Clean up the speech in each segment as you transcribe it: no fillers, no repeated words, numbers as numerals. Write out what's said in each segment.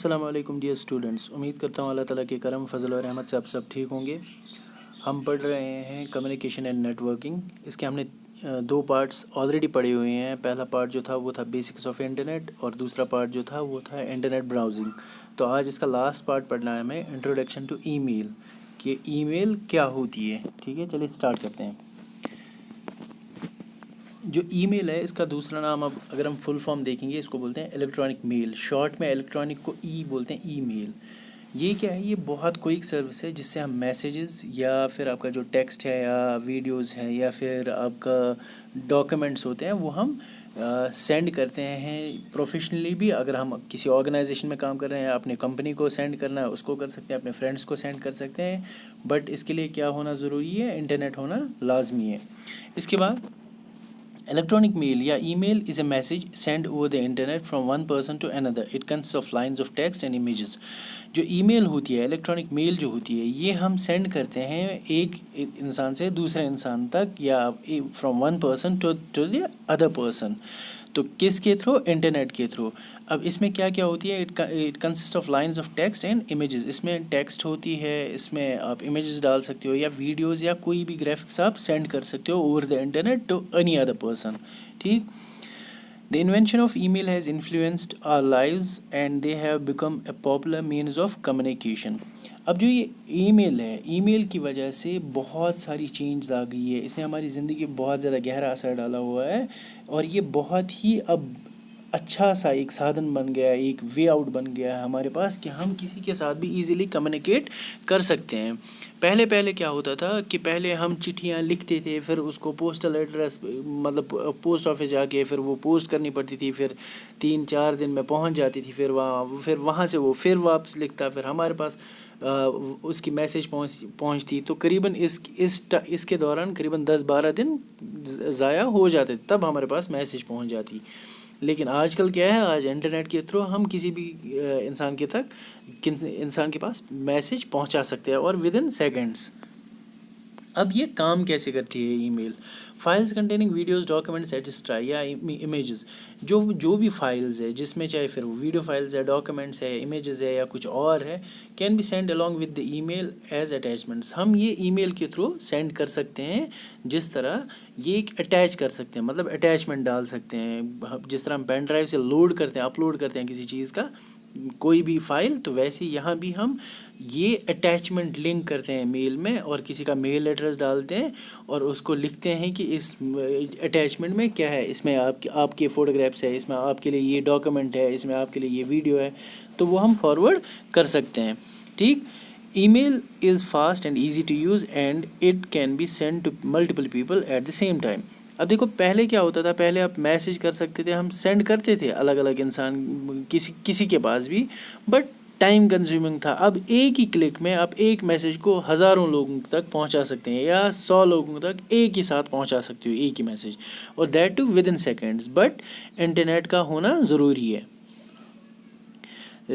السلام علیکم dear students, امید کرتا ہوں اللہ تعالیٰ کے کرم فضل اور رحمت سے آپ سب ٹھیک ہوں گے۔ ہم پڑھ رہے ہیں کمیونیکیشن اینڈ نیٹ ورکنگ۔ اس کے ہم نے دو پارٹس آلریڈی پڑھے ہوئے ہیں۔ پہلا پارٹ جو تھا وہ تھا بیسکس آف انٹرنیٹ، اور دوسرا پارٹ جو تھا وہ تھا انٹرنیٹ براؤزنگ۔ تو آج اس کا لاسٹ پارٹ پڑھنا ہے ہمیں، انٹروڈکشن ٹو ای میل، کہ ای میل کیا ہوتی ہے۔ ٹھیک ہے، چلیے اسٹارٹ کرتے ہیں۔ جو ای میل ہے اس کا دوسرا نام، اب اگر ہم فل فارم دیکھیں گے، اس کو بولتے ہیں الیکٹرانک میل۔ شارٹ میں الیکٹرانک کو ای بولتے ہیں، ای میل۔ یہ کیا ہے؟ یہ بہت کوئک سروس ہے جس سے ہم میسیجز یا پھر آپ کا جو ٹیکسٹ ہے یا ویڈیوز ہے یا پھر آپ کا ڈاکیومنٹس ہوتے ہیں وہ ہم سینڈ کرتے ہیں پروفیشنلی بھی۔ اگر ہم کسی آرگنائزیشن میں کام کر رہے ہیں، اپنے کمپنی کو سینڈ کرنا ہے اس کو کر سکتے ہیں، اپنے فرینڈس کو سینڈ کر سکتے ہیں، بٹ اس کے لیے کیا ہونا ضروری ہے؟ انٹرنیٹ ہونا لازمی ہے۔ اس کے بعد electronic mail یا ای میل is a message sent over the internet from one person to another. It consists of lines of text and images. جو ای میل ہوتی ہے، الیکٹرانک میل جو ہوتی ہے، یہ ہم سینڈ کرتے ہیں ایک انسان سے دوسرے انسان تک، یا from one person to the other person. تو کس کے تھرو؟ انٹرنیٹ کے تھرو۔ اب اس میں کیا کیا ہوتی ہے؟ It consist of lines of text and images. اس میں ٹیکسٹ ہوتی ہے، اس میں آپ امیجز ڈال سکتے ہو، یا ویڈیوز یا کوئی بھی گرافکس آپ سینڈ کر سکتے ہو over the internet to any other person. ٹھیک۔ The invention of email has influenced our lives and they have become a popular means of communication. اب جو یہ ای میل ہے، ای میل کی وجہ سے بہت ساری چینجز آ گئی ہے۔ اس نے ہماری زندگی پہ بہت زیادہ گہرا اثر ڈالا ہوا ہے، اور یہ بہت ہی اب اچھا سا ایک سادھن بن گیا ہے، ایک وے آؤٹ بن گیا ہے ہمارے پاس، کہ ہم کسی کے ساتھ بھی ایزیلی کمیونیکیٹ کر سکتے ہیں۔ پہلے کیا ہوتا تھا کہ پہلے ہم چٹھیاں لکھتے تھے، پھر اس کو پوسٹل ایڈریس مطلب پوسٹ آفس جا کے پھر وہ پوسٹ کرنی پڑتی تھی، پھر 3-4 دن میں پہنچ جاتی تھی، پھر وہاں سے وہ پھر واپس لکھتا، پھر ہمارے پاس اس کی میسیج پہنچتی۔ تو قریباً اس کے دوران قریباً 10-12 دن ضائع ہو جاتے، تب ہمارے پاس میسیج پہنچ جاتی۔ لیکن آج کل کیا ہے؟ آج انٹرنیٹ کے تھرو ہم کسی بھی انسان کے پاس میسیج پہنچا سکتے ہیں، اور ود ان سیکنڈس۔ اب یہ کام کیسے کرتی ہے email? Files containing videos, documents etcetera یا امیجز، جو بھی فائلز ہے، جس میں چاہے پھر وہ ویڈیو فائلز ہے، ڈاکیومنٹس ہے، امیجز ہے، یا کچھ اور ہے، can be send along with the email as attachments۔ ہم یہ ای میل کے تھرو سینڈ کر سکتے ہیں، جس طرح یہ ایک اٹیچ کر سکتے ہیں، مطلب اٹیچمنٹ ڈال سکتے ہیں، جس طرح ہم پین ڈرائیو سے لوڈ کرتے ہیں، اپلوڈ کرتے ہیں کسی چیز کا کوئی بھی فائل، تو ویسے یہاں بھی ہم یہ اٹیچمنٹ لنک کرتے ہیں میل میں، اور کسی کا میل ایڈریس ڈالتے ہیں اور اس کو لکھتے ہیں کہ اس اٹیچمنٹ میں کیا ہے، اس میں آپ کے فوٹوگرافس ہے، اس میں آپ کے لیے یہ ڈاکیومنٹ ہے، اس میں آپ کے لیے یہ ویڈیو ہے، تو وہ ہم فارورڈ کر سکتے ہیں۔ ٹھیک۔ Email is fast and easy to use and it can be send to multiple people at the same time. اب دیکھو پہلے کیا ہوتا تھا؟ پہلے آپ میسیج کر سکتے تھے، ہم سینڈ کرتے تھے الگ الگ انسان کسی کے پاس بھی، بٹ ٹائم کنزیومنگ تھا۔ اب ایک ہی کلک میں آپ ایک میسیج کو ہزاروں لوگوں تک پہنچا سکتے ہیں، یا 100 لوگوں تک ایک ہی ساتھ پہنچا سکتے ہو ایک ہی میسیج، اور that too within seconds, but internet کا ہونا ضروری ہے۔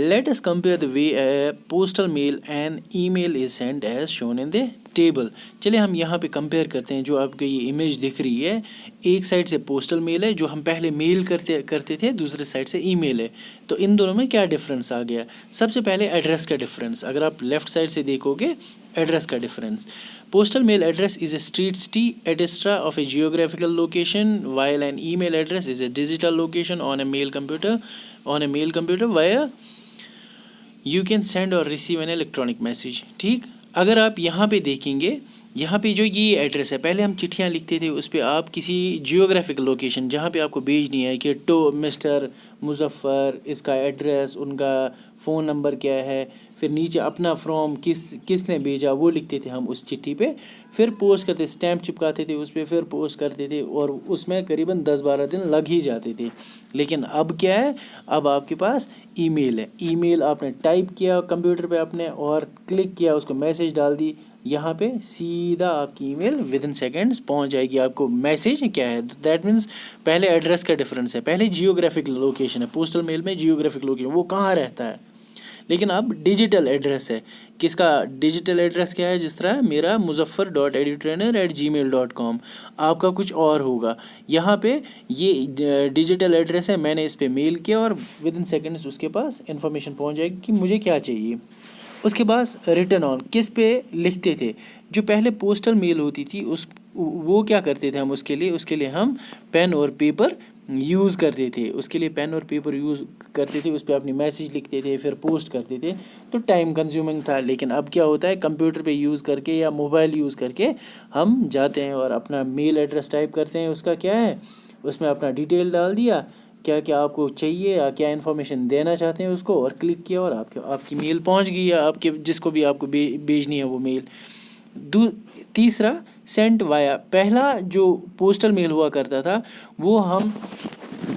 Let us compare the way a postal mail and email is sent as shown in the table۔ چلے ہم یہاں پہ کمپیئر کرتے ہیں۔ جو آپ کو یہ امیج دکھ رہی ہے، ایک سائڈ سے پوسٹل میل ہے جو ہم پہلے میل کرتے تھے، دوسرے سائڈ سے ای میل ہے۔ تو ان دونوں میں کیا ڈفرینس آ گیا؟ سب سے پہلے ایڈریس کا ڈفرینس، اگر آپ لیفٹ سائڈ سے دیکھو گے، ایڈریس کا difference. Postal mail address is a street city etc. of a geographical location, while an email address is a digital location on a mail computer where you can send or receive an electronic message۔ ٹھیک۔ اگر آپ یہاں پہ دیکھیں گے، یہاں پہ جو یہ ایڈریس ہے، پہلے ہم چٹھیاں لکھتے تھے، اس پہ آپ کسی جیوگرافیکل لوکیشن جہاں پہ آپ کو بھیجنی ہے، کہ ٹو مسٹر مظفر، اس کا ایڈریس، ان کا فون نمبر کیا ہے، پھر نیچے اپنا فرام کس نے بھیجا وہ لکھتے تھے ہم اس چٹھی پہ، پھر پوسٹ کرتے، اسٹیمپ چپکاتے تھے اس پہ، پھر پوسٹ کرتے تھے، اور اس میں قریباً 10-12 دن لگ ہی جاتے تھے۔ لیکن اب کیا ہے؟ اب آپ کے پاس ای میل ہے۔ ای میل آپ نے ٹائپ کیا کمپیوٹر پہ اپنے، اور کلک کیا، اس کو میسیج ڈال دی، یہاں پہ سیدھا آپ کی ای میل ود ان سیکنڈس پہنچ جائے گی۔ آپ کو میسیج کیا ہے؟ دیٹ مینس پہلے ایڈریس کا ڈفرینس ہے، پہلے جیوگرافک لوکیشن ہے، پوسٹل میل میں جیوگرافک لوکیشن وہ کہاں رہتا ہے، لیکن اب ڈیجیٹل ایڈریس ہے. کس کا ڈیجیٹل ایڈریس کیا ہے؟ جس طرح میرا muzaffar.edutrainer@gmail.com، آپ کا کچھ اور ہوگا. یہاں پہ یہ ڈیجیٹل ایڈریس ہے، میں نے اس پہ میل کیا اور ود ان سیکنڈس اس کے پاس انفارمیشن پہنچ جائے گی کہ مجھے کیا چاہیے. اس کے بعد ریٹن آن کس پہ لکھتے تھے؟ جو پہلے پوسٹل میل ہوتی تھی وہ کیا کرتے تھے ہم اس کے لیے ہم پین اور پیپر یوز کرتے تھے. اس کے لیے پین اور پیپر یوز کرتے تھے، اس پہ اپنی میسیج لکھتے تھے، پھر پوسٹ کرتے تھے، تو ٹائم کنزیومنگ تھا. لیکن اب کیا ہوتا ہے، کمپیوٹر پہ یوز کر کے یا موبائل یوز کر کے ہم جاتے ہیں اور اپنا میل ایڈریس ٹائپ کرتے ہیں. اس کا کیا ہے، اس میں اپنا ڈیٹیل ڈال دیا، کیا کیا آپ کو چاہیے یا کیا انفارمیشن دینا چاہتے ہیں اس کو، اور کلک کیا اور آپ کی میل پہنچ گئی، یا آپ کے جس کو بھی آپ کو بھیجنی ہے وہ میل. تیسرا سینٹ وایا. پہلا جو پوسٹل میل ہوا کرتا تھا وہ ہم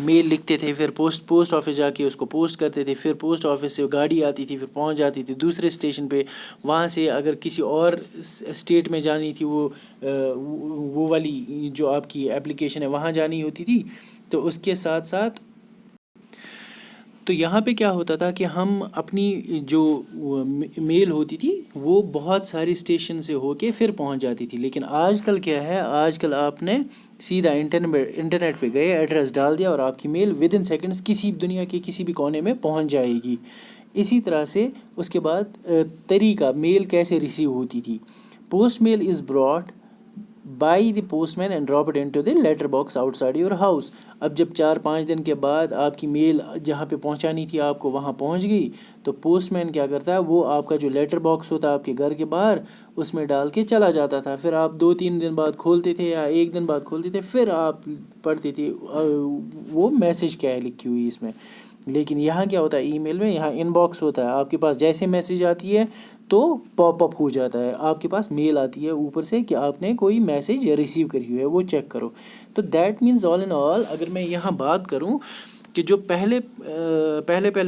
میل لکھتے تھے، پھر پوسٹ آفس جا کے اس کو پوسٹ کرتے تھے، پھر پوسٹ آفس سے گاڑی آتی تھی، پھر پہنچ جاتی تھی دوسرے اسٹیشن پہ. وہاں سے اگر کسی اور اسٹیٹ میں جانی تھی وہ والی جو آپ کی اپلیکیشن ہے وہاں جانی ہوتی تھی. تو اس کے ساتھ ساتھ تو یہاں پہ کیا ہوتا تھا کہ ہم اپنی جو میل ہوتی تھی وہ بہت ساری اسٹیشن سے ہو کے پھر پہنچ جاتی تھی. لیکن آج کل کیا ہے، آج کل آپ نے سیدھا انٹرنیٹ پہ گئے، ایڈریس ڈال دیا اور آپ کی میل ود ان سیکنڈس کسی دنیا کے کسی بھی کونے میں پہنچ جائے گی. اسی طرح سے اس کے بعد طریقہ میل کیسے ریسیو ہوتی تھی. Post mail is brought by the postman and drop it into the letter box outside your house. اب جب 4-5 دن کے بعد آپ کی میل جہاں پہ پہنچانی تھی آپ کو وہاں پہنچ گئی، تو پوسٹ مین کیا کرتا ہے، وہ آپ کا جو لیٹر باکس ہوتا ہے آپ کے گھر کے باہر اس میں ڈال کے چلا جاتا تھا. پھر آپ 2-3 دن بعد کھولتے تھے یا 1 دن بعد کھولتے تھے، پھر آپ پڑھتے تھے وہ میسیج کیا ہے لکھی ہوئی اس میں. لیکن یہاں کیا ہوتا ہے، ای میل میں یہاں ان باکس ہوتا ہے، آپ کے پاس جیسے میسیج آتی ہے تو پاپ اپ ہو جاتا ہے، آپ کے پاس میل آتی ہے اوپر سے کہ آپ نے کوئی میسیج ریسیو کری ہوئی ہے، وہ چیک کرو. تو دیٹ مینز آل ان آل اگر میں یہاں بات کروں کہ جو پہلے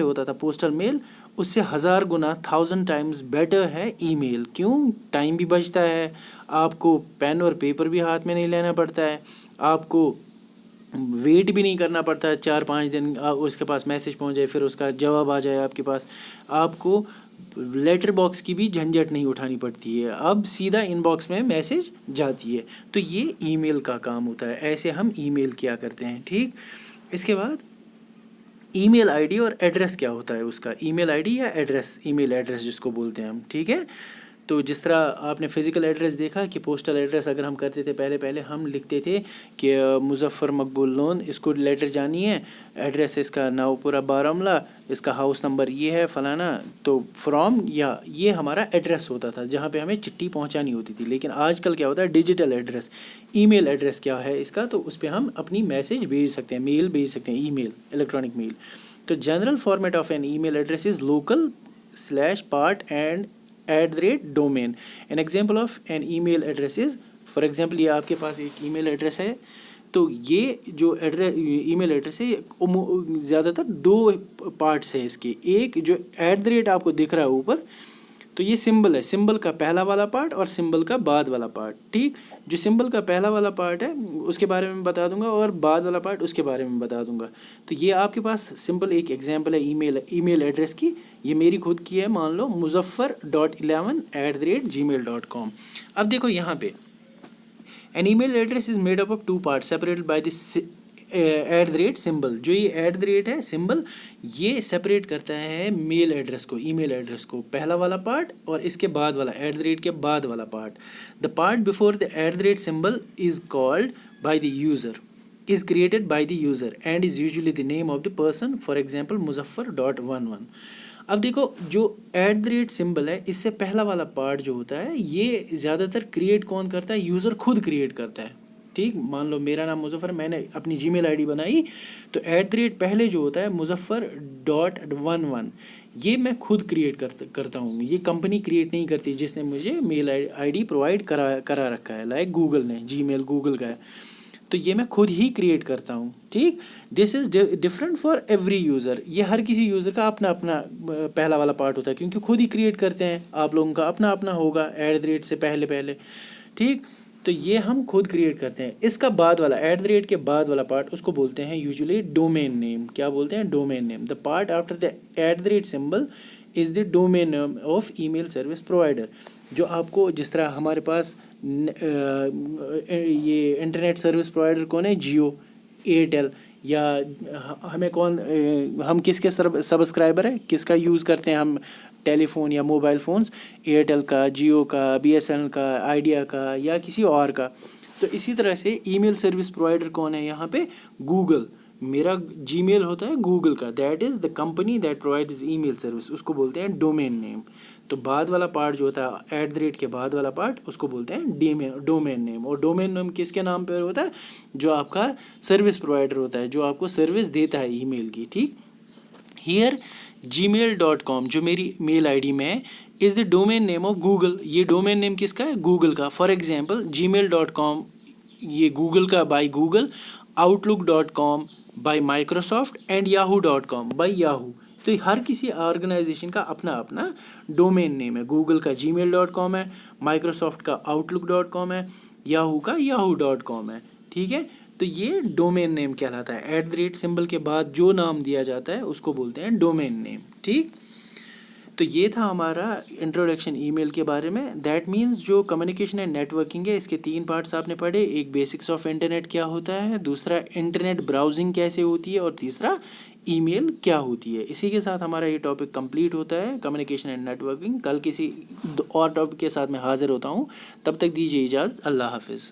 ہوتا تھا پوسٹل میل، اس سے 1000 گنا 1000 ٹائمز بیٹر ہے ای میل. کیوں؟ ٹائم بھی بچتا ہے، آپ کو پین اور پیپر بھی ہاتھ میں نہیں لینا پڑتا ہے، آپ کو ویٹ بھی نہیں کرنا پڑتا ہے 4-5 دن اس کے پاس میسیج پہنچ جائے پھر اس کا جواب آ جائے آپ کے پاس. آپ کو لیٹر باکس کی بھی جھنجھٹ نہیں اٹھانی پڑتی ہے، اب سیدھا ان باکس میں میسیج جاتی ہے. تو یہ ای میل کا کام ہوتا ہے، ایسے ہم ای میل کیا کرتے ہیں. ٹھیک، اس کے بعد ای میل آئی ڈی اور ایڈریس کیا ہوتا ہے اس کا. ای میل آئی ڈی یا ایڈریس، ای میل ایڈریس جس کو بولتے ہیں ہم. ٹھیک ہے، تو جس طرح آپ نے فزیکل ایڈریس دیکھا کہ پوسٹل ایڈریس اگر ہم کرتے تھے پہلے ہم لکھتے تھے کہ مظفر مقبول لون، اس کو لیٹر جانی ہے، ایڈریس اس کا ناؤپورہ بارہمولہ، اس کا ہاؤس نمبر یہ ہے فلانا، تو فرام یا یہ ہمارا ایڈریس ہوتا تھا جہاں پہ ہمیں چٹھی پہنچانی ہوتی تھی. لیکن آج کل کیا ہوتا ہے، ڈیجیٹل ایڈریس. ای میل ایڈریس کیا ہے اس کا، تو اس پہ ہم اپنی میسیج بھیج سکتے ہیں، میل بھیج سکتے ہیں، ای میل، الیکٹرانک میل. تو general format of an email address is local/part and @domain. An example of an email address is, for example یہ آپ کے پاس ایک ای میل ایڈریس ہے، تو یہ جو ای میل ایڈریس ہے زیادہ تر 2 پارٹس ہے اس کے. ایک جو @ آپ کو دکھ رہا ہے اوپر، تو یہ سمبل ہے، سمبل کا پہلا والا پارٹ اور سمبل کا بعد والا پارٹ. ٹھیک، جو سمبل کا پہلا والا پارٹ ہے اس کے بارے میں بتا دوں گا اور بعد والا پارٹ اس کے بارے میں بتا دوں گا. تو یہ آپ کے پاس سمپل ایک ایگزامپل ہے ای میل ایڈریس کی. یہ میری خود کی ہے، مان لو muzaffar.11@gmail.com. اب دیکھو یہاں پہ an email address is made up of 2 parts separated by the symbol. جو یہ ہے سمبل، یہ سپریٹ کرتا ہے میل ایڈریس کو، ای میل ایڈریس کو، پہلا والا پارٹ اور اس کے بعد والا @ کے بعد والا part. the part before the @ symbol is called by the user, is created by the user and is usually the name of the person, for example muzaffar.11. اب دیکھو جو @ سمبل ہے، اس سے پہلا والا پارٹ جو ہوتا ہے یہ زیادہ تر کریٹ کون کرتا ہے، یوزر خود کریٹ کرتا ہے. ٹھیک، مان لو میرا نام مظفر، میں نے اپنی جی میل آئی ڈی بنائی، تو @ پہلے جو ہوتا ہے muzaffar.11 یہ میں خود کریٹ کرتا ہوں، یہ کمپنی کریٹ نہیں کرتی جس نے مجھے میل آئی ڈی پرووائڈ کرا رکھا ہے، لائک گوگل نے، جی میل گوگل کا ہے، تو یہ میں خود ہی کریٹ کرتا ہوں. ٹھیک، this is different for every user. یہ ہر کسی یوزر کا اپنا اپنا پہلا والا پارٹ ہوتا ہے کیونکہ خود ہی کریٹ کرتے ہیں. آپ لوگوں کا اپنا اپنا ہوگا @ سے پہلے. ٹھیک، تو یہ ہم خود کریٹ کرتے ہیں. اس کا بعد والا @ کے بعد والا پارٹ اس کو بولتے ہیں یوزلی ڈومین نیم. کیا بولتے ہیں؟ Domain name. The part after the @ symbol is the domain name of email service provider. جو آپ کو جس طرح ہمارے پاس یہ انٹرنیٹ سروس پرووائڈر کون ہے؟ جیو، ایئرٹیل، یا ہمیں ہم کس کے سبسکرائبر ہیں، کس کا یوز کرتے ہیں ہم ٹیلی فون یا موبائل فونز؟ ایئرٹیل کا، جیو کا، بی ایس این ایل کا، آئیڈیا کا، یا کسی اور کا. تو اسی طرح سے ای میل سروس پرووائڈر کون ہے یہاں پہ؟ گوگل. میرا جی میل ہوتا ہے گوگل کا. That is the company that provides email service. اس کو بولتے ہیں ڈومین نیم. تو بعد والا پارٹ جو ہوتا ہے ایٹ دا ریٹ کے بعد والا پارٹ، اس کو بولتے ہیں ڈومین نیم. اور ڈومین نیم کس کے نام پہ ہوتا ہے؟ جو آپ کا سروس پرووائڈر ہوتا ہے، جو آپ کو سروس دیتا ہے ای میل کی. ٹھیک. ہیئر gmail.com جو میری میل آئی ڈی میں ہے is the domain name of Google. یہ ڈومین نیم کس کا ہے؟ گوگل کا. فار ایگزامپل gmail.com یہ گوگل کا by Google, outlook.com by Microsoft, and yahoo.com by Yahoo. تو ہر کسی آرگنائزیشن کا اپنا اپنا ڈومین نیم ہے. گوگل کا gmail.com ہے، مائکروسافٹ کا outlook.com ہے، یاہو کا yahoo.com ہے. ٹھیک ہے. تو یہ ڈومین نیم کہلاتا ہے. ایٹ دا ریٹ سمبل کے بعد جو نام دیا جاتا ہے اس کو بولتے ہیں ڈومین نیم. ٹھیک. تو یہ تھا ہمارا انٹروڈکشن ای میل کے بارے میں. دیٹ مینس جو کمیونیکیشن اینڈ نیٹ ورکنگ ہے، اس کے 3 پارٹس آپ نے پڑھے. ایک بیسکس آف انٹرنیٹ کیا ہوتا ہے، دوسرا انٹرنیٹ براؤزنگ کیسے ہوتی ہے، اور تیسرا ای میل کیا ہوتی ہے. اسی کے ساتھ ہمارا یہ ٹاپک کمپلیٹ ہوتا ہے، کمیونیکیشن اینڈ نیٹ ورکنگ. کل کسی اور ٹاپک کے ساتھ میں حاضر ہوتا ہوں. تب تک دیجیے اجازت. اللہ حافظ.